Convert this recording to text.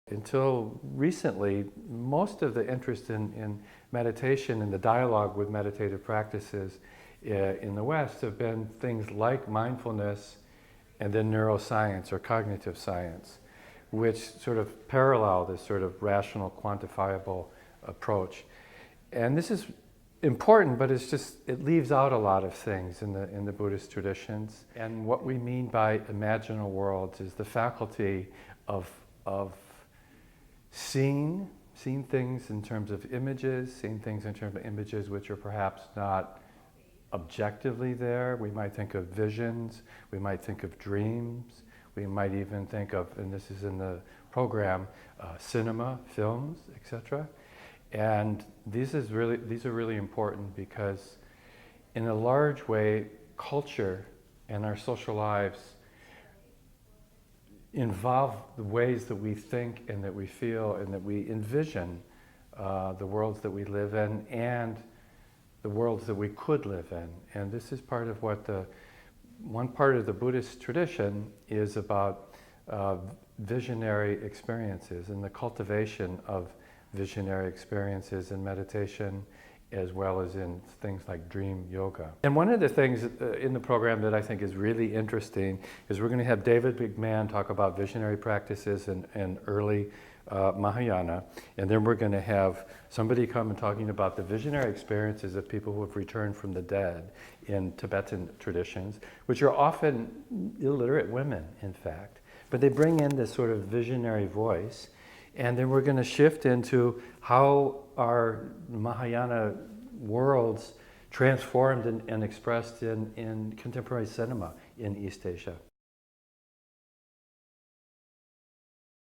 Until recently, most of the interest in meditation and the dialogue with meditative practices in the West have been things like mindfulness and then neuroscience or cognitive science, which sort of parallel this sort of rational, quantifiable approach. And this is important, but it leaves out a lot of things in the Buddhist traditions. And what we mean by imaginal worlds is the faculty of seeing things in terms of images, seeing things in terms of images which are perhaps not objectively there. We might think of visions, we might think of dreams, we might even think of, and this is in the program, cinema, films, etc. And these are really important because in a large way, culture and our social lives involve the ways that we think and that we feel and that we envision the worlds that we live in and the worlds that we could live in. And this is part of what one part of the Buddhist tradition is about visionary experiences and the cultivation of visionary experiences in meditation as well as in things like dream yoga. And one of the things in the program that I think is really interesting is we're going to have David McMahon talk about visionary practices and early Mahayana, and then we're going to have somebody come and talking about the visionary experiences of people who have returned from the dead in Tibetan traditions, which are often illiterate women, in fact. But they bring in this sort of visionary voice. And then we're going to shift into how our Mahayana worlds transformed and expressed in contemporary cinema in East Asia.